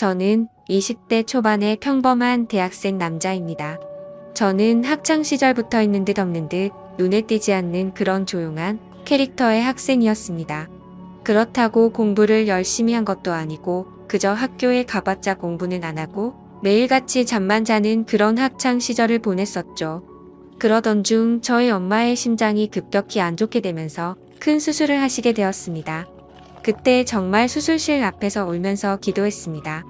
저는 20대 초반의 평범한 대학생 남자입니다. 저는 학창 시절부터 있는 듯 없는 듯 눈에 띄지 않는 그런 조용한 캐릭터의 학생이었습니다. 그렇다고 공부를 열심히 한 것도 아니고 그저 학교에 가봤자 공부는 안 하고 매일같이 잠만 자는 그런 학창 시절을 보냈었죠. 그러던 중 저희 엄마의 심장이 급격히 안 좋게 되면서 큰 수술을 하시게 되었습니다. 그때 정말 수술실 앞에서 울면서 기도했습니다.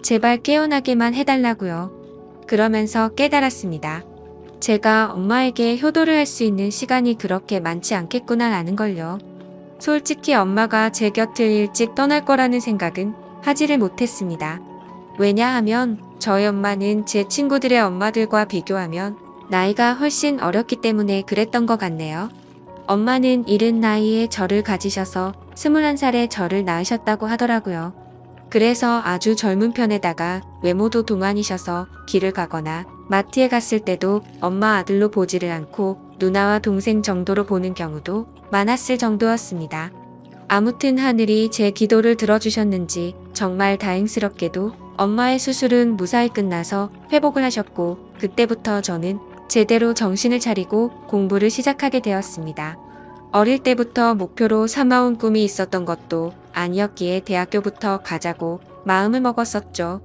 제발 깨어나게만 해달라고요. 그러면서 깨달았습니다. 제가 엄마에게 효도를 할 수 있는 시간이 그렇게 많지 않겠구나라는 걸요. 솔직히 엄마가 제 곁을 일찍 떠날 거라는 생각은 하지를 못했습니다. 왜냐하면 저희 엄마는 제 친구들의 엄마들과 비교하면 나이가 훨씬 어렸기 때문에 그랬던 것 같네요. 엄마는 이른 나이에 저를 가지셔서 21살에 저를 낳으셨다고 하더라고요. 그래서 아주 젊은 편에다가 외모도 동안이셔서 길을 가거나 마트에 갔을 때도 엄마 아들로 보지를 않고 누나와 동생 정도로 보는 경우도 많았을 정도였습니다. 아무튼 하늘이 제 기도를 들어주셨는지 정말 다행스럽게도 엄마의 수술은 무사히 끝나서 회복을 하셨고 그때부터 저는 제대로 정신을 차리고 공부를 시작하게 되었습니다. 어릴 때부터 목표로 삼아온 꿈이 있었던 것도 아니었기에 대학교부터 가자고 마음을 먹었었죠.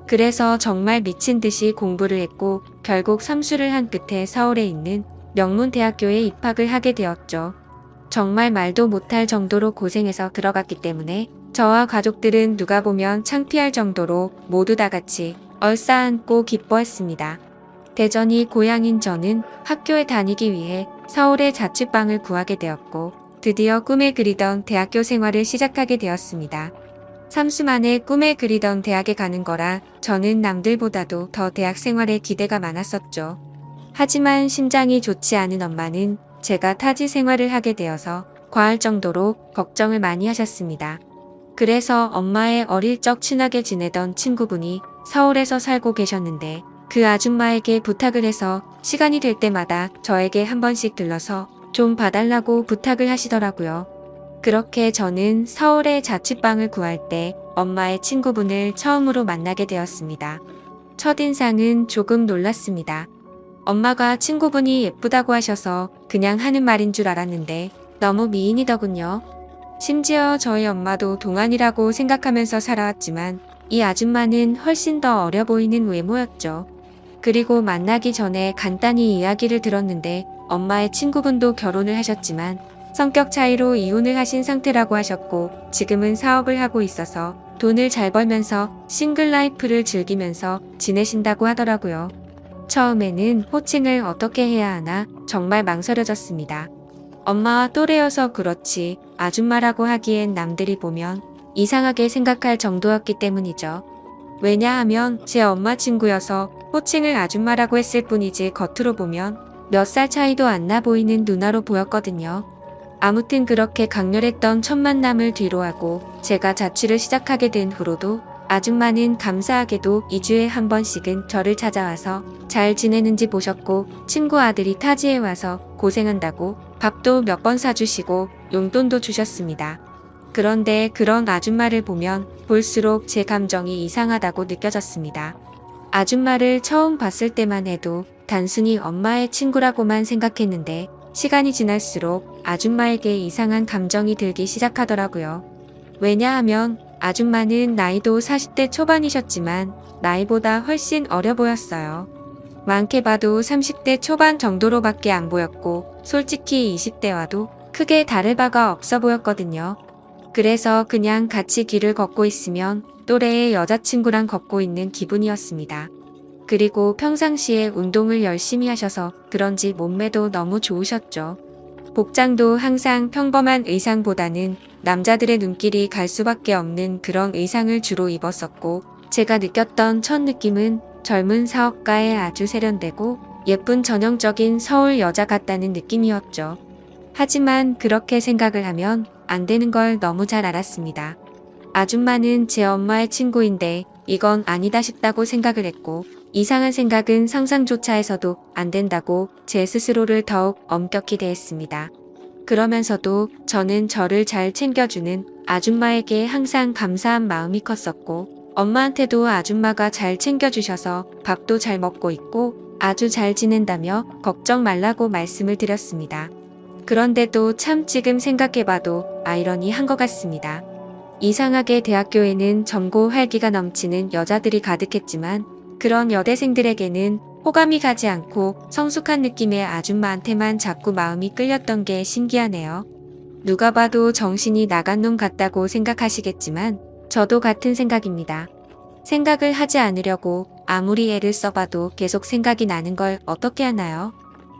그래서 정말 미친 듯이 공부를 했고 결국 삼수를 한 끝에 서울에 있는 명문대학교에 입학을 하게 되었죠. 정말 말도 못할 정도로 고생해서 들어갔기 때문에 저와 가족들은 누가 보면 창피할 정도로 모두 다 같이 얼싸안고 기뻐했습니다. 대전이 고향인 저는 학교에 다니기 위해 서울에 자취방을 구하게 되었고 드디어 꿈에 그리던 대학교 생활을 시작하게 되었습니다. 삼수 만에 꿈에 그리던 대학에 가는 거라 저는 남들보다도 더 대학 생활에 기대가 많았었죠. 하지만 심장이 좋지 않은 엄마는 제가 타지 생활을 하게 되어서 과할 정도로 걱정을 많이 하셨습니다. 그래서 엄마의 어릴 적 친하게 지내던 친구분이 서울에서 살고 계셨는데 그 아줌마에게 부탁을 해서 시간이 될 때마다 저에게 한 번씩 들러서 좀 봐달라고 부탁을 하시더라고요. 그렇게 저는 서울에 자취방을 구할 때 엄마의 친구분을 처음으로 만나게 되었습니다. 첫인상은 조금 놀랐습니다. 엄마가 친구분이 예쁘다고 하셔서 그냥 하는 말인 줄 알았는데 너무 미인이더군요. 심지어 저희 엄마도 동안이라고 생각하면서 살아왔지만 이 아줌마는 훨씬 더 어려 보이는 외모였죠. 그리고 만나기 전에 간단히 이야기를 들었는데 엄마의 친구분도 결혼을 하셨지만 성격 차이로 이혼을 하신 상태라고 하셨고 지금은 사업을 하고 있어서 돈을 잘 벌면서 싱글 라이프를 즐기면서 지내신다고 하더라고요. 처음에는 호칭을 어떻게 해야 하나 정말 망설여졌습니다. 엄마와 또래여서 그렇지 아줌마라고 하기엔 남들이 보면 이상하게 생각할 정도였기 때문이죠. 왜냐하면 제 엄마 친구여서 호칭을 아줌마라고 했을 뿐이지 겉으로 보면 몇 살 차이도 안 나 보이는 누나로 보였거든요. 아무튼 그렇게 강렬했던 첫 만남을 뒤로하고 제가 자취를 시작하게 된 후로도 아줌마는 감사하게도 2주에 한 번씩은 저를 찾아와서 잘 지내는지 보셨고 친구 아들이 타지에 와서 고생한다고 밥도 몇 번 사주시고 용돈도 주셨습니다. 그런데 그런 아줌마를 보면 볼수록 제 감정이 이상하다고 느껴졌습니다. 아줌마를 처음 봤을 때만 해도 단순히 엄마의 친구라고만 생각했는데 시간이 지날수록 아줌마에게 이상한 감정이 들기 시작하더라고요. 왜냐하면 아줌마는 나이도 40대 초반이셨지만 나이보다 훨씬 어려 보였어요. 많게 봐도 30대 초반 정도로밖에 안 보였고 솔직히 20대와도 크게 다를 바가 없어 보였거든요. 그래서 그냥 같이 길을 걷고 있으면 또래의 여자친구랑 걷고 있는 기분이었습니다. 그리고 평상시에 운동을 열심히 하셔서 그런지 몸매도 너무 좋으셨죠. 복장도 항상 평범한 의상보다는 남자들의 눈길이 갈 수밖에 없는 그런 의상을 주로 입었었고 제가 느꼈던 첫 느낌은 젊은 사업가의 아주 세련되고 예쁜 전형적인 서울 여자 같다는 느낌이었죠. 하지만 그렇게 생각을 하면 안 되는 걸 너무 잘 알았습니다. 아줌마는 제 엄마의 친구인데 이건 아니다 싶다고 생각을 했고 이상한 생각은 상상조차 해서도 안 된다고 제 스스로를 더욱 엄격히 대했습니다. 그러면서도 저는 저를 잘 챙겨주는 아줌마에게 항상 감사한 마음이 컸었고 엄마한테도 아줌마가 잘 챙겨주셔서 밥도 잘 먹고 있고 아주 잘 지낸다며 걱정 말라고 말씀을 드렸습니다. 그런데도 참 지금 생각해봐도 아이러니한 것 같습니다. 이상하게 대학교에는 젊고 활기가 넘치는 여자들이 가득했지만 그런 여대생들에게는 호감이 가지 않고 성숙한 느낌의 아줌마한테만 자꾸 마음이 끌렸던 게 신기하네요. 누가 봐도 정신이 나간 놈 같다고 생각하시겠지만 저도 같은 생각입니다. 생각을 하지 않으려고 아무리 애를 써봐도 계속 생각이 나는 걸 어떻게 하나요?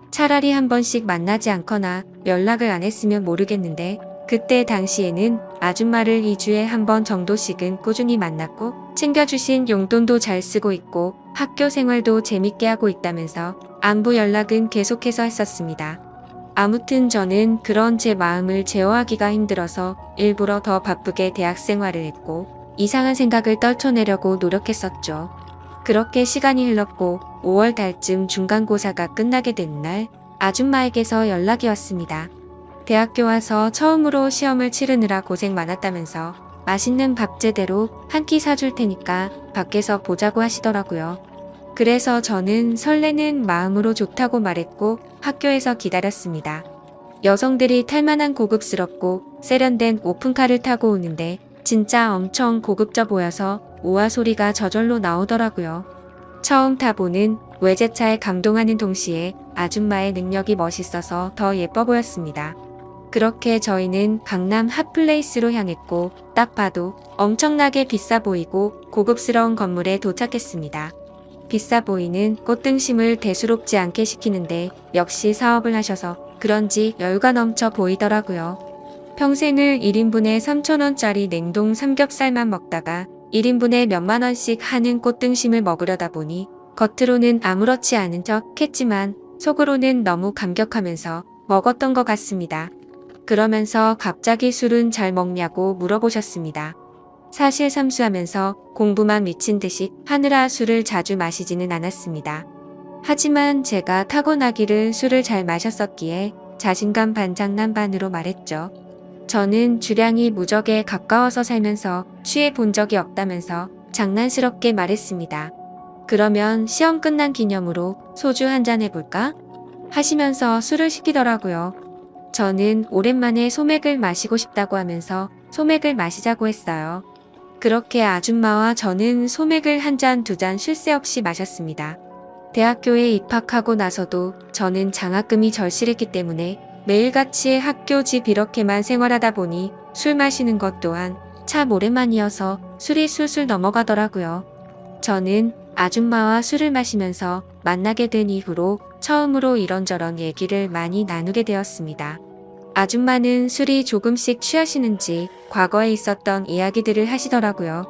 차라리 한 번씩 만나지 않거나 연락을 안 했으면 모르겠는데 그때 당시에는 아줌마를 2주에 한 번 정도씩은 꾸준히 만났고 챙겨주신 용돈도 잘 쓰고 있고 학교 생활도 재밌게 하고 있다면서 안부 연락은 계속해서 했었습니다. 아무튼 저는 그런 제 마음을 제어하기가 힘들어서 일부러 더 바쁘게 대학 생활을 했고 이상한 생각을 떨쳐내려고 노력했었죠. 그렇게 시간이 흘렀고 5월 달쯤 중간고사가 끝나게 된 날 아줌마에게서 연락이 왔습니다. 대학교 와서 처음으로 시험을 치르느라 고생 많았다면서 맛있는 밥 제대로 한 끼 사줄 테니까 밖에서 보자고 하시더라고요. 그래서 저는 설레는 마음으로 좋다고 말했고 학교에서 기다렸습니다. 여성들이 탈만한 고급스럽고 세련된 오픈카를 타고 오는데 진짜 엄청 고급져 보여서 우아 소리가 저절로 나오더라고요. 처음 타보는 외제차에 감동하는 동시에 아줌마의 능력이 멋있어서 더 예뻐 보였습니다. 그렇게 저희는 강남 핫플레이스로 향했고 딱 봐도 엄청나게 비싸 보이고 고급스러운 건물에 도착했습니다. 비싸 보이는 꽃등심을 대수롭지 않게 시키는데 역시 사업을 하셔서 그런지 여유가 넘쳐 보이더라고요. 평생을 1인분에 3,000원짜리 냉동 삼겹살만 먹다가 1인분에 몇만 원씩 하는 꽃등심을 먹으려다 보니 겉으로는 아무렇지 않은 척 했지만 속으로는 너무 감격하면서 먹었던 것 같습니다. 그러면서 갑자기 술은 잘 먹냐고 물어보셨습니다. 사실 삼수하면서 공부만 미친 듯이 하느라 술을 자주 마시지는 않았습니다. 하지만 제가 타고나기를 술을 잘 마셨었기에 자신감 반장난반으로 말했죠. 저는 주량이 무적에 가까워서 살면서 취해 본 적이 없다면서 장난스럽게 말했습니다. 그러면 시험 끝난 기념으로 소주 한잔 해볼까? 하시면서 술을 시키더라고요. 저는 오랜만에 소맥을 마시고 싶다고 하면서 소맥을 마시자고 했어요. 그렇게 아줌마와 저는 소맥을 한 잔, 두 잔 쉴 새 없이 마셨습니다. 대학교에 입학하고 나서도 저는 장학금이 절실했기 때문에 매일같이 학교 집 이렇게만 생활하다 보니 술 마시는 것 또한 참 오랜만이어서 술이 술술 넘어가더라고요. 저는 아줌마와 술을 마시면서 만나게 된 이후로 처음으로 이런저런 얘기를 많이 나누게 되었습니다. 아줌마는 술이 조금씩 취하시는지 과거에 있었던 이야기들을 하시더라고요.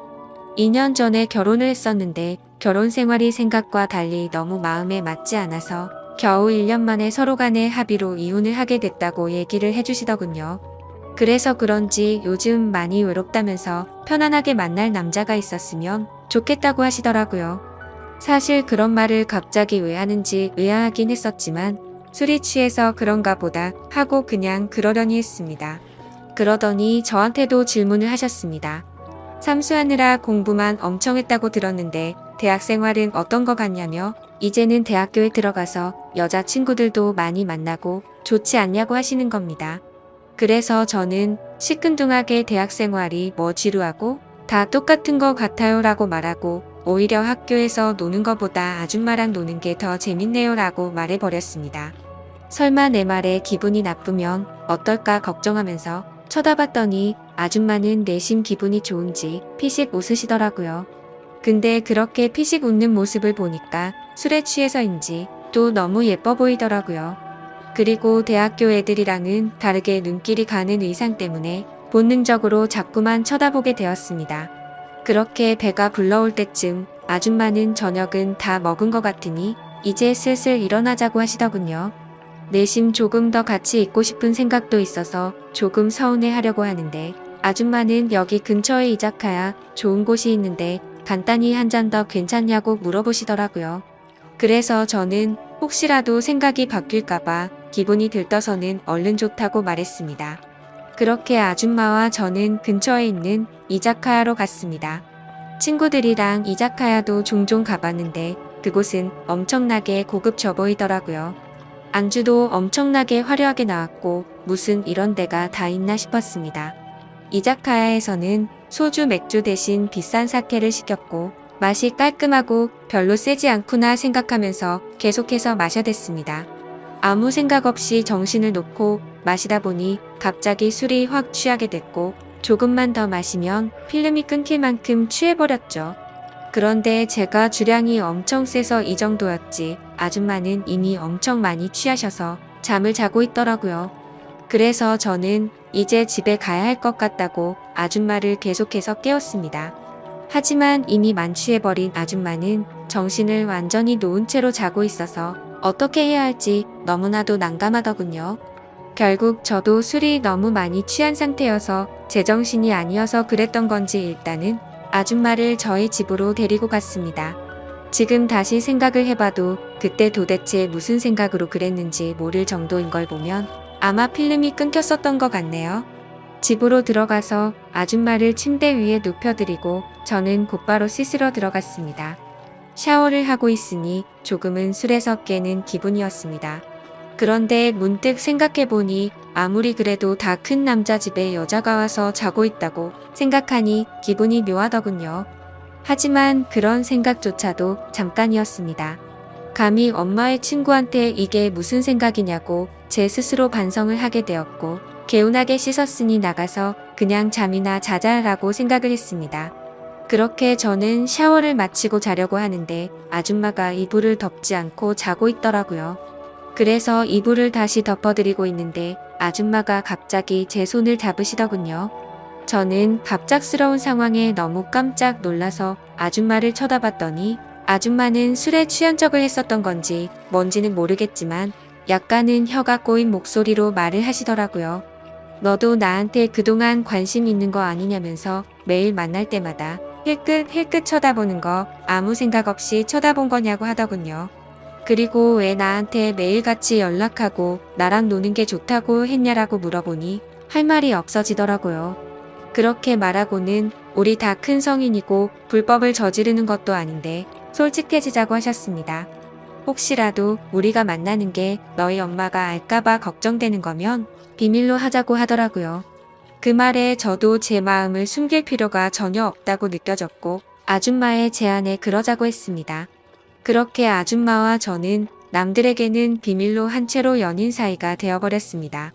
2년 전에 결혼을 했었는데 결혼 생활이 생각과 달리 너무 마음에 맞지 않아서 겨우 1년 만에 서로 간의 합의로 이혼을 하게 됐다고 얘기를 해주시더군요. 그래서 그런지 요즘 많이 외롭다면서 편안하게 만날 남자가 있었으면 좋겠다고 하시더라고요. 사실 그런 말을 갑자기 왜 하는지 의아하긴 했었지만 술이 취해서 그런가 보다 하고 그냥 그러려니 했습니다. 그러더니 저한테도 질문을 하셨습니다. 삼수하느라 공부만 엄청 했다고 들었는데 대학 생활은 어떤 거 같냐며 이제는 대학교에 들어가서 여자친구들도 많이 만나고 좋지 않냐고 하시는 겁니다. 그래서 저는 시큰둥하게 대학 생활이 뭐 지루하고 다 똑같은 거 같아요 라고 말하고 오히려 학교에서 노는 것보다 아줌마랑 노는 게 더 재밌네요 라고 말해버렸습니다. 설마 내 말에 기분이 나쁘면 어떨까 걱정하면서 쳐다봤더니 아줌마는 내심 기분이 좋은지 피식 웃으시더라고요. 근데 그렇게 피식 웃는 모습을 보니까 술에 취해서인지 또 너무 예뻐 보이더라고요. 그리고 대학교 애들이랑은 다르게 눈길이 가는 의상 때문에 본능적으로 자꾸만 쳐다보게 되었습니다. 그렇게 배가 불러올 때쯤 아줌마는 저녁은 다 먹은 것 같으니 이제 슬슬 일어나자고 하시더군요. 내심 조금 더 같이 있고 싶은 생각도 있어서 조금 서운해 하려고 하는데 아줌마는 여기 근처에 이자카야 좋은 곳이 있는데 간단히 한 잔 더 괜찮냐고 물어보시더라고요. 그래서 저는 혹시라도 생각이 바뀔까봐 기분이 들떠서는 얼른 좋다고 말했습니다. 그렇게 아줌마와 저는 근처에 있는 이자카야로 갔습니다. 친구들이랑 이자카야도 종종 가봤는데 그곳은 엄청나게 고급져 보이더라고요. 안주도 엄청나게 화려하게 나왔고 무슨 이런 데가 다 있나 싶었습니다. 이자카야에서는 소주 맥주 대신 비싼 사케를 시켰고 맛이 깔끔하고 별로 세지 않구나 생각하면서 계속해서 마셔댔습니다. 아무 생각 없이 정신을 놓고 마시다 보니 갑자기 술이 확 취하게 됐고 조금만 더 마시면 필름이 끊길 만큼 취해버렸죠. 그런데 제가 주량이 엄청 세서 이 정도였지 아줌마는 이미 엄청 많이 취하셔서 잠을 자고 있더라고요. 그래서 저는 이제 집에 가야 할 것 같다고 아줌마를 계속해서 깨웠습니다. 하지만 이미 만취해버린 아줌마는 정신을 완전히 놓은 채로 자고 있어서 어떻게 해야 할지 너무나도 난감하더군요. 결국 저도 술이 너무 많이 취한 상태여서 제정신이 아니어서 그랬던 건지 일단은 아줌마를 저희 집으로 데리고 갔습니다. 지금 다시 생각을 해봐도 그때 도대체 무슨 생각으로 그랬는지 모를 정도인 걸 보면 아마 필름이 끊겼었던 것 같네요. 집으로 들어가서 아줌마를 침대 위에 눕혀드리고 저는 곧바로 씻으러 들어갔습니다. 샤워를 하고 있으니 조금은 술에서 깨는 기분이었습니다. 그런데 문득 생각해보니 아무리 그래도 다 큰 남자 집에 여자가 와서 자고 있다고 생각하니 기분이 묘하더군요. 하지만 그런 생각조차도 잠깐이었습니다. 감히 엄마의 친구한테 이게 무슨 생각이냐고 제 스스로 반성을 하게 되었고 개운하게 씻었으니 나가서 그냥 잠이나 자자라고 생각을 했습니다. 그렇게 저는 샤워를 마치고 자려고 하는데 아줌마가 이불을 덮지 않고 자고 있더라고요. 그래서 이불을 다시 덮어드리고 있는데 아줌마가 갑자기 제 손을 잡으시더군요. 저는 갑작스러운 상황에 너무 깜짝 놀라서 아줌마를 쳐다봤더니 아줌마는 술에 취한 척을 했었던 건지 뭔지는 모르겠지만 약간은 혀가 꼬인 목소리로 말을 하시더라고요. 너도 나한테 그동안 관심 있는 거 아니냐면서 매일 만날 때마다 힐끗힐끗 쳐다보는 거 아무 생각 없이 쳐다본 거냐고 하더군요. 그리고 왜 나한테 매일같이 연락하고 나랑 노는 게 좋다고 했냐라고 물어보니 할 말이 없어지더라고요. 그렇게 말하고는 우리 다 큰 성인이고 불법을 저지르는 것도 아닌데 솔직해지자고 하셨습니다. 혹시라도 우리가 만나는 게 너희 엄마가 알까봐 걱정되는 거면 비밀로 하자고 하더라고요. 그 말에 저도 제 마음을 숨길 필요가 전혀 없다고 느껴졌고 아줌마의 제안에 그러자고 했습니다. 그렇게 아줌마와 저는 남들에게는 비밀로 한 채로 연인 사이가 되어버렸습니다.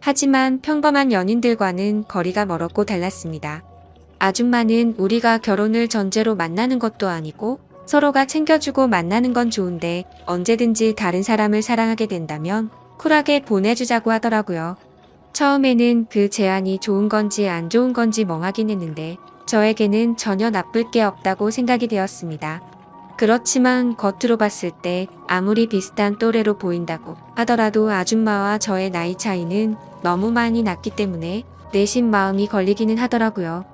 하지만 평범한 연인들과는 거리가 멀었고 달랐습니다. 아줌마는 우리가 결혼을 전제로 만나는 것도 아니고 서로가 챙겨주고 만나는 건 좋은데 언제든지 다른 사람을 사랑하게 된다면 쿨하게 보내주자고 하더라고요. 처음에는 그 제안이 좋은 건지 안 좋은 건지 멍하긴 했는데 저에게는 전혀 나쁠 게 없다고 생각이 되었습니다. 그렇지만 겉으로 봤을 때 아무리 비슷한 또래로 보인다고 하더라도 아줌마와 저의 나이 차이는 너무 많이 났기 때문에 내심 마음이 걸리기는 하더라고요.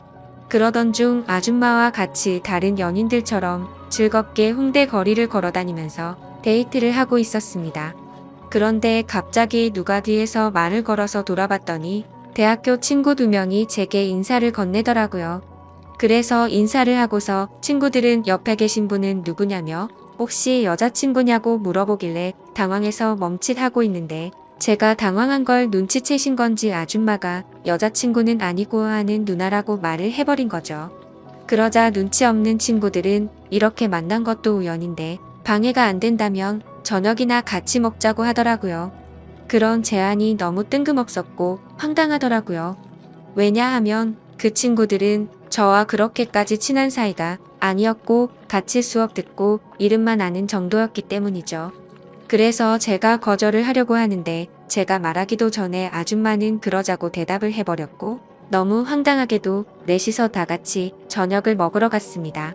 그러던 중 아줌마와 같이 다른 연인들처럼 즐겁게 홍대 거리를 걸어다니면서 데이트를 하고 있었습니다. 그런데 갑자기 누가 뒤에서 말을 걸어서 돌아봤더니 대학교 친구 2명이 제게 인사를 건네더라고요. 그래서 인사를 하고서 친구들은 옆에 계신 분은 누구냐며 혹시 여자친구냐고 물어보길래 당황해서 멈칫하고 있는데 제가 당황한 걸 눈치채신 건지 아줌마가 여자친구는 아니고 하는 누나라고 말을 해버린 거죠. 그러자 눈치 없는 친구들은 이렇게 만난 것도 우연인데 방해가 안 된다면 저녁이나 같이 먹자고 하더라고요. 그런 제안이 너무 뜬금없었고 황당하더라고요. 왜냐하면 그 친구들은 저와 그렇게까지 친한 사이가 아니었고 같이 수업 듣고 이름만 아는 정도였기 때문이죠. 그래서 제가 거절을 하려고 하는데 제가 말하기도 전에 아줌마는 그러자고 대답을 해버렸고 너무 황당하게도 넷이서 다 같이 저녁을 먹으러 갔습니다.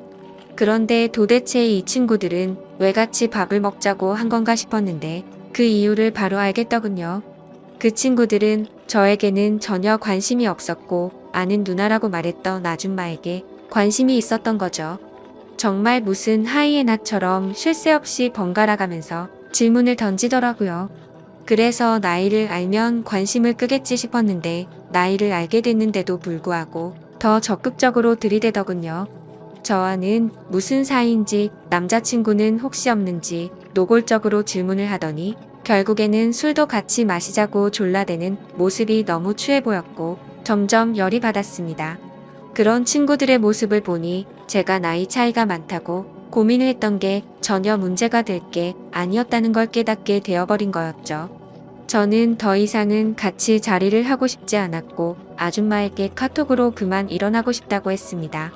그런데 도대체 이 친구들은 왜 같이 밥을 먹자고 한 건가 싶었는데 그 이유를 바로 알겠더군요. 그 친구들은 저에게는 전혀 관심이 없었고 아는 누나라고 말했던 아줌마에게 관심이 있었던 거죠. 정말 무슨 하이에나처럼 쉴 새 없이 번갈아 가면서 질문을 던지더라고요. 그래서 나이를 알면 관심을 끄겠지 싶었는데 나이를 알게 됐는데도 불구하고 더 적극적으로 들이대더군요. 저와는 무슨 사이인지, 남자친구는 혹시 없는지 노골적으로 질문을 하더니 결국에는 술도 같이 마시자고 졸라대는 모습이 너무 추해 보였고 점점 열이 받았습니다. 그런 친구들의 모습을 보니 제가 나이 차이가 많다고 고민을 했던 게 전혀 문제가 될 게 아니었다는 걸 깨닫게 되어버린 거였죠. 저는 더 이상은 같이 자리를 하고 싶지 않았고 아줌마에게 카톡으로 그만 일어나고 싶다고 했습니다.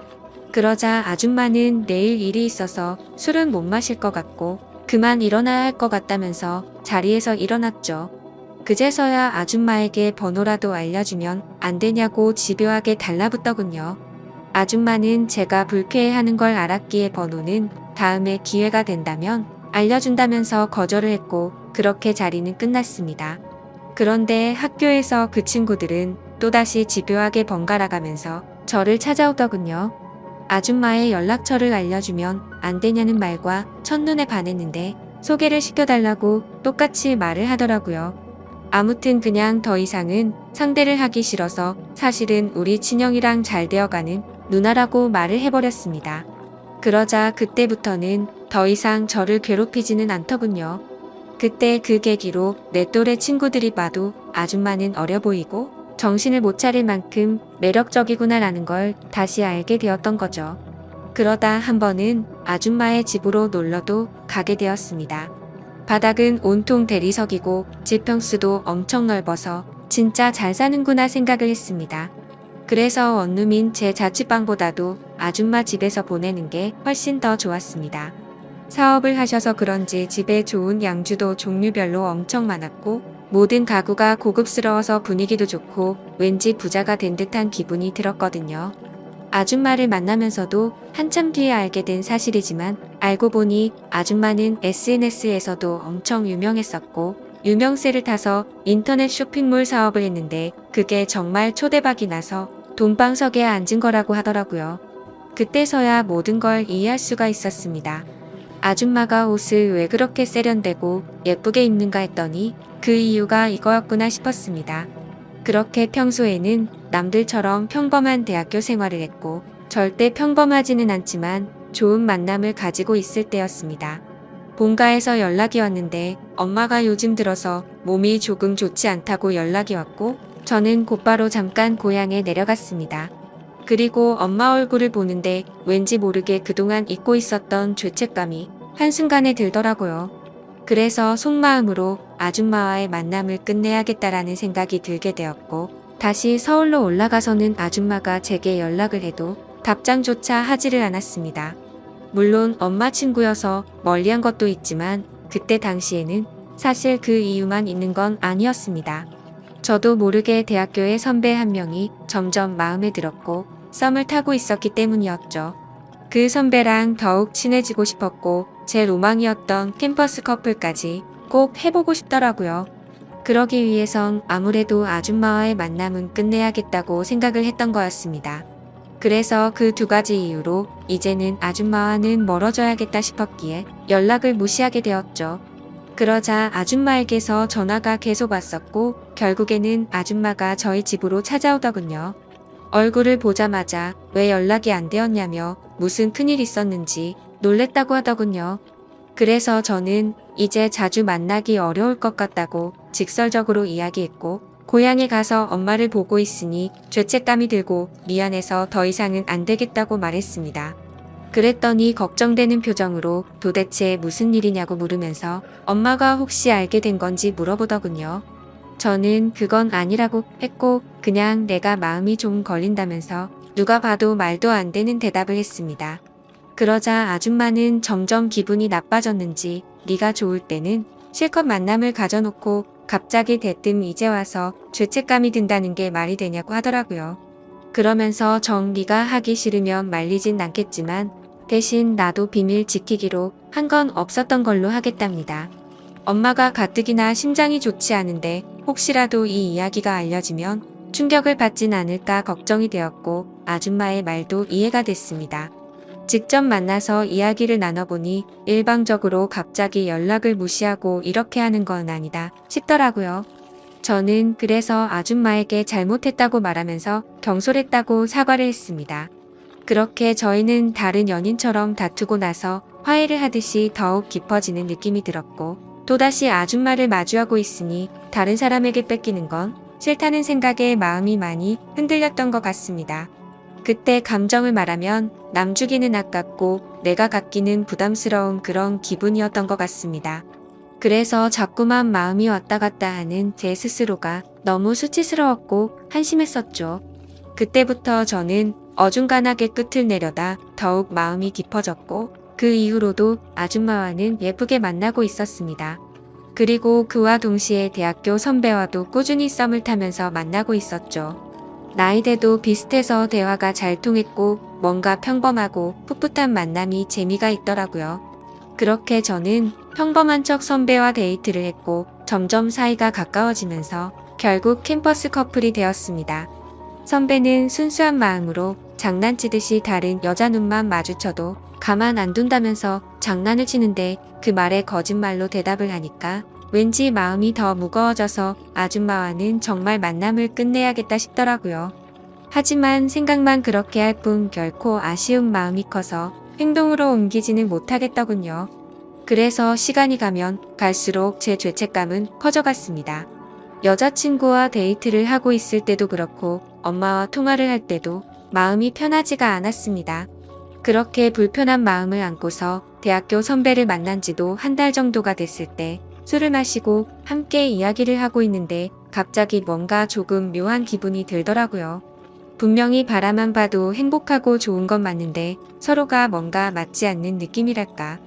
그러자 아줌마는 내일 일이 있어서 술은 못 마실 것 같고 그만 일어나야 할 것 같다면서 자리에서 일어났죠. 그제서야 아줌마에게 번호라도 알려주면 안 되냐고 집요하게 달라붙더군요. 아줌마는 제가 불쾌해하는 걸 알았기에 번호는 다음에 기회가 된다면 알려준다면서 거절을 했고 그렇게 자리는 끝났습니다. 그런데 학교에서 그 친구들은 또다시 집요하게 번갈아가면서 저를 찾아오더군요. 아줌마의 연락처를 알려주면 안 되냐는 말과 첫눈에 반했는데 소개를 시켜달라고 똑같이 말을 하더라고요. 아무튼 그냥 더 이상은 상대를 하기 싫어서 사실은 우리 친형이랑 잘 되어가는 누나라고 말을 해버렸습니다. 그러자 그때부터는 더 이상 저를 괴롭히지는 않더군요. 그때 그 계기로 내 또래 친구들이 봐도 아줌마는 어려 보이고 정신을 못 차릴 만큼 매력적이구나라는 걸 다시 알게 되었던 거죠. 그러다 한 번은 아줌마의 집으로 놀러도 가게 되었습니다. 바닥은 온통 대리석이고 집 평수도 엄청 넓어서 진짜 잘 사는구나 생각을 했습니다. 그래서 원룸인 제 자취방보다도 아줌마 집에서 보내는 게 훨씬 더 좋았습니다. 사업을 하셔서 그런지 집에 좋은 양주도 종류별로 엄청 많았고 모든 가구가 고급스러워서 분위기도 좋고 왠지 부자가 된 듯한 기분이 들었거든요. 아줌마를 만나면서도 한참 뒤에 알게 된 사실이지만 알고 보니 아줌마는 SNS에서도 엄청 유명했었고 유명세를 타서 인터넷 쇼핑몰 사업을 했는데 그게 정말 초대박이 나서 돈방석에 앉은 거라고 하더라고요. 그때서야 모든 걸 이해할 수가 있었습니다. 아줌마가 옷을 왜 그렇게 세련되고 예쁘게 입는가 했더니 그 이유가 이거였구나 싶었습니다. 그렇게 평소에는 남들처럼 평범한 대학교 생활을 했고 절대 평범하지는 않지만 좋은 만남을 가지고 있을 때였습니다. 본가에서 연락이 왔는데 엄마가 요즘 들어서 몸이 조금 좋지 않다고 연락이 왔고 저는 곧바로 잠깐 고향에 내려갔습니다. 그리고 엄마 얼굴을 보는데 왠지 모르게 그동안 잊고 있었던 죄책감이 한순간에 들더라고요. 그래서 속마음으로 아줌마와의 만남을 끝내야겠다라는 생각이 들게 되었고 다시 서울로 올라가서는 아줌마가 제게 연락을 해도 답장조차 하지를 않았습니다. 물론 엄마 친구여서 멀리한 것도 있지만 그때 당시에는 사실 그 이유만 있는 건 아니었습니다. 저도 모르게 대학교의 선배 한 명이 점점 마음에 들었고 썸을 타고 있었기 때문이었죠. 그 선배랑 더욱 친해지고 싶었고 제 로망이었던 캠퍼스 커플까지 꼭 해보고 싶더라고요. 그러기 위해선 아무래도 아줌마와의 만남은 끝내야겠다고 생각을 했던 거였습니다. 그래서 그 두 가지 이유로 이제는 아줌마와는 멀어져야겠다 싶었기에 연락을 무시하게 되었죠. 그러자 아줌마에게서 전화가 계속 왔었고 결국에는 아줌마가 저희 집으로 찾아오더군요. 얼굴을 보자마자 왜 연락이 안 되었냐며 무슨 큰일 있었는지 놀랬다고 하더군요. 그래서 저는 이제 자주 만나기 어려울 것 같다고 직설적으로 이야기했고 고향에 가서 엄마를 보고 있으니 죄책감이 들고 미안해서 더 이상은 안 되겠다고 말했습니다. 그랬더니 걱정되는 표정으로 도대체 무슨 일이냐고 물으면서 엄마가 혹시 알게 된 건지 물어보더군요. 저는 그건 아니라고 했고 그냥 내가 마음이 좀 걸린다면서 누가 봐도 말도 안 되는 대답을 했습니다. 그러자 아줌마는 점점 기분이 나빠졌는지 네가 좋을 때는 실컷 만남을 가져놓고 갑자기 대뜸 이제 와서 죄책감이 든다는 게 말이 되냐고 하더라고요. 그러면서 정 네가 하기 싫으면 말리진 않겠지만 대신 나도 비밀 지키기로 한 건 없었던 걸로 하겠답니다. 엄마가 가뜩이나 심장이 좋지 않은데 혹시라도 이 이야기가 알려지면 충격을 받진 않을까 걱정이 되었고 아줌마의 말도 이해가 됐습니다. 직접 만나서 이야기를 나눠보니 일방적으로 갑자기 연락을 무시하고 이렇게 하는 건 아니다 싶더라고요. 저는 그래서 아줌마에게 잘못했다고 말하면서 경솔했다고 사과를 했습니다. 그렇게 저희는 다른 연인처럼 다투고 나서 화해를 하듯이 더욱 깊어지는 느낌이 들었고 또다시 아줌마를 마주하고 있으니 다른 사람에게 뺏기는 건 싫다는 생각에 마음이 많이 흔들렸던 것 같습니다. 그때 감정을 말하면 남 주기는 아깝고 내가 갖기는 부담스러운 그런 기분이었던 것 같습니다. 그래서 자꾸만 마음이 왔다 갔다 하는 제 스스로가 너무 수치스러웠고 한심했었죠. 그때부터 저는 어중간하게 끝을 내려다 더욱 마음이 깊어졌고 그 이후로도 아줌마와는 예쁘게 만나고 있었습니다. 그리고 그와 동시에 대학교 선배와도 꾸준히 썸을 타면서 만나고 있었죠. 나이대도 비슷해서 대화가 잘 통했고 뭔가 평범하고 풋풋한 만남이 재미가 있더라고요. 그렇게 저는 평범한 척 선배와 데이트를 했고 점점 사이가 가까워지면서 결국 캠퍼스 커플이 되었습니다. 선배는 순수한 마음으로 장난치듯이 다른 여자 눈만 마주쳐도 가만 안 둔다면서 장난을 치는데 그 말에 거짓말로 대답을 하니까 왠지 마음이 더 무거워져서 아줌마와는 정말 만남을 끝내야겠다 싶더라고요. 하지만 생각만 그렇게 할 뿐 결코 아쉬운 마음이 커서 행동으로 옮기지는 못하겠더군요. 그래서 시간이 가면 갈수록 제 죄책감은 커져갔습니다. 여자친구와 데이트를 하고 있을 때도 그렇고 엄마와 통화를 할 때도 마음이 편하지가 않았습니다. 그렇게 불편한 마음을 안고서 대학교 선배를 만난 지도 한 달 정도가 됐을 때 술을 마시고 함께 이야기를 하고 있는데 갑자기 뭔가 조금 묘한 기분이 들더라고요. 분명히 바라만 봐도 행복하고 좋은 건 맞는데 서로가 뭔가 맞지 않는 느낌이랄까.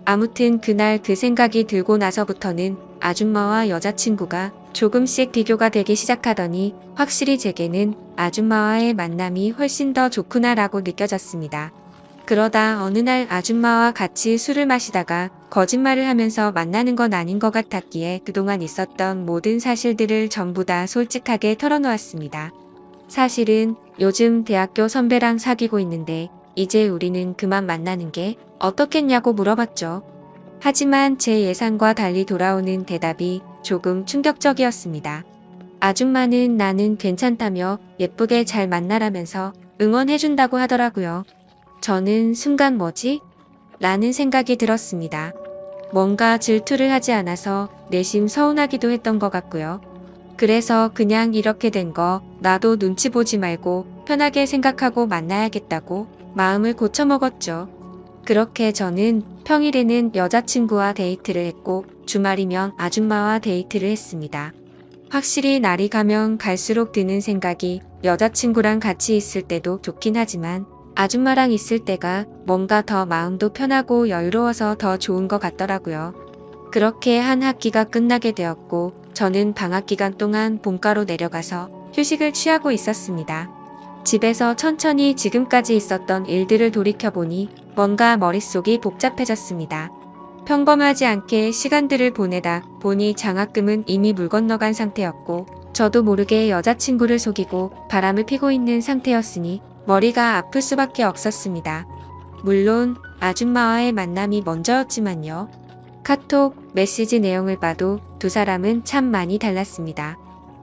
아무튼 그날 그 생각이 들고 나서부터는 아줌마와 여자친구가 조금씩 비교가 되기 시작하더니 확실히 제게는 아줌마와의 만남이 훨씬 더 좋구나라고 느껴졌습니다. 그러다 어느 날 아줌마와 같이 술을 마시다가 거짓말을 하면서 만나는 건 아닌 것 같았기에 그동안 있었던 모든 사실들을 전부 다 솔직하게 털어놓았습니다. 사실은 요즘 대학교 선배랑 사귀고 있는데 이제 우리는 그만 만나는 게 어떻겠냐고 물어봤죠. 하지만 제 예상과 달리 돌아오는 대답이 조금 충격적이었습니다. 아줌마는 나는 괜찮다며 예쁘게 잘 만나라면서 응원해준다고 하더라고요. 저는 순간 뭐지? 라는 생각이 들었습니다. 뭔가 질투를 하지 않아서 내심 서운하기도 했던 것 같고요. 그래서 그냥 이렇게 된 거 나도 눈치 보지 말고 편하게 생각하고 만나야겠다고 마음을 고쳐먹었죠. 그렇게 저는 평일에는 여자친구와 데이트를 했고 주말이면 아줌마와 데이트를 했습니다. 확실히 날이 가면 갈수록 드는 생각이 여자친구랑 같이 있을 때도 좋긴 하지만 아줌마랑 있을 때가 뭔가 더 마음도 편하고 여유로워서 더 좋은 것 같더라고요. 그렇게 한 학기가 끝나게 되었고 저는 방학 기간 동안 본가로 내려가서 휴식을 취하고 있었습니다. 집에서 천천히 지금까지 있었던 일들을 돌이켜보니 뭔가 머릿속이 복잡해졌습니다. 평범하지 않게 시간들을 보내다 보니 장학금은 이미 물 건너간 상태였고 저도 모르게 여자친구를 속이고 바람을 피고 있는 상태였으니 머리가 아플 수밖에 없었습니다. 물론 아줌마와의 만남이 먼저였지만요. 카톡, 메시지 내용을 봐도 두 사람은 참 많이 달랐습니다.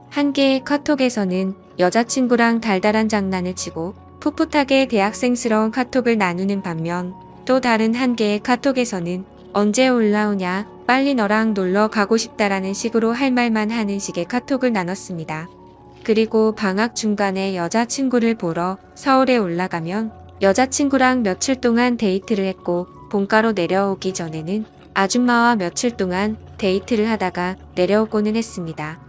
한 개의 카톡에서는 여자친구랑 달달한 장난을 치고 풋풋하게 대학생스러운 카톡을 나누는 반면 또 다른 한 개의 카톡에서는 언제 올라오냐, 빨리 너랑 놀러 가고 싶다라는 식으로 할 말만 하는 식의 카톡을 나눴습니다. 그리고 방학 중간에 여자친구를 보러 서울에 올라가면 여자친구랑 며칠 동안 데이트를 했고 본가로 내려오기 전에는 아줌마와 며칠 동안 데이트를 하다가 내려오고는 했습니다.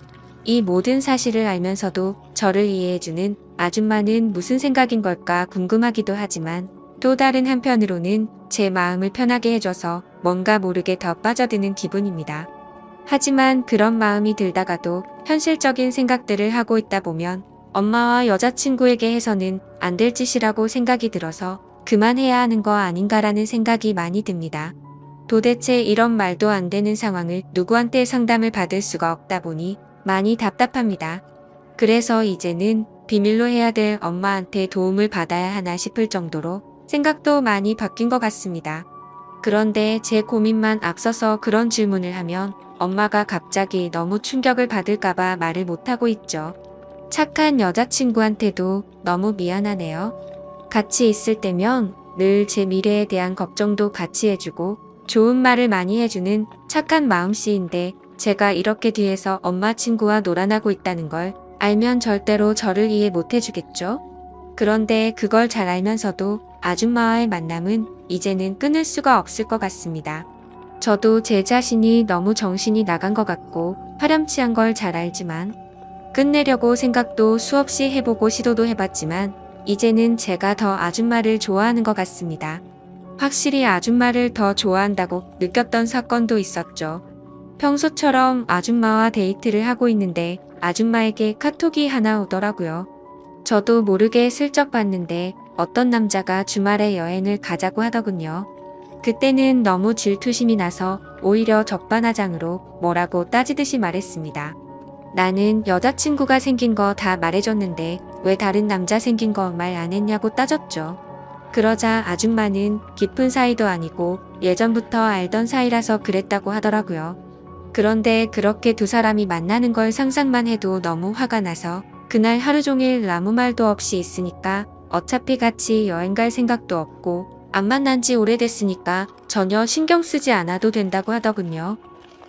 이 모든 사실을 알면서도 저를 이해해주는 아줌마는 무슨 생각인 걸까 궁금하기도 하지만 또 다른 한편으로는 제 마음을 편하게 해줘서 뭔가 모르게 더 빠져드는 기분입니다. 하지만 그런 마음이 들다가도 현실적인 생각들을 하고 있다 보면 엄마와 여자친구에게 해서는 안 될 짓이라고 생각이 들어서 그만해야 하는 거 아닌가라는 생각이 많이 듭니다. 도대체 이런 말도 안 되는 상황을 누구한테 상담을 받을 수가 없다 보니 많이 답답합니다. 그래서 이제는 비밀로 해야 될 엄마한테 도움을 받아야 하나 싶을 정도로 생각도 많이 바뀐 것 같습니다. 그런데 제 고민만 앞서서 그런 질문을 하면 엄마가 갑자기 너무 충격을 받을까봐 말을 못하고 있죠. 착한 여자친구한테도 너무 미안하네요. 같이 있을 때면 늘 제 미래에 대한 걱정도 같이 해주고 좋은 말을 많이 해주는 착한 마음씨인데 제가 이렇게 뒤에서 엄마 친구와 놀아나고 있다는 걸 알면 절대로 저를 이해 못 해주겠죠? 그런데 그걸 잘 알면서도 아줌마와의 만남은 이제는 끊을 수가 없을 것 같습니다. 저도 제 자신이 너무 정신이 나간 것 같고 파렴치한 걸 잘 알지만 끝내려고 생각도 수없이 해보고 시도도 해봤지만 이제는 제가 더 아줌마를 좋아하는 것 같습니다. 확실히 아줌마를 더 좋아한다고 느꼈던 사건도 있었죠. 평소처럼 아줌마와 데이트를 하고 있는데 아줌마에게 카톡이 하나 오더라고요. 저도 모르게 슬쩍 봤는데 어떤 남자가 주말에 여행을 가자고 하더군요. 그때는 너무 질투심이 나서 오히려 적반하장으로 뭐라고 따지듯이 말했습니다. 나는 여자친구가 생긴 거 다 말해줬는데 왜 다른 남자 생긴 거 말 안 했냐고 따졌죠. 그러자 아줌마는 깊은 사이도 아니고 예전부터 알던 사이라서 그랬다고 하더라고요. 그런데 그렇게 두 사람이 만나는 걸 상상만 해도 너무 화가 나서 그날 하루 종일 아무 말도 없이 있으니까 어차피 같이 여행 갈 생각도 없고 안 만난 지 오래됐으니까 전혀 신경 쓰지 않아도 된다고 하더군요.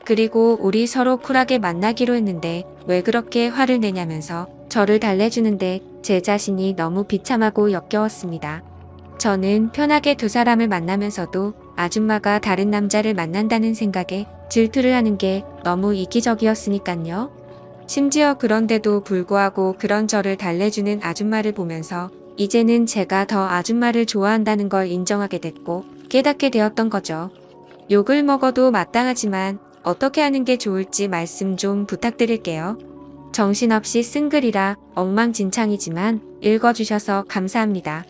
그리고 우리 서로 쿨하게 만나기로 했는데 왜 그렇게 화를 내냐면서 저를 달래주는데 제 자신이 너무 비참하고 역겨웠습니다. 저는 편하게 두 사람을 만나면서도 아줌마가 다른 남자를 만난다는 생각에 질투를 하는 게 너무 이기적이었으니깐요. 심지어 그런데도 불구하고 그런 저를 달래주는 아줌마를 보면서 이제는 제가 더 아줌마를 좋아한다는 걸 인정하게 됐고 깨닫게 되었던 거죠. 욕을 먹어도 마땅하지만 어떻게 하는 게 좋을지 말씀 좀 부탁드릴게요. 정신없이 쓴 글이라 엉망진창이지만 읽어주셔서 감사합니다.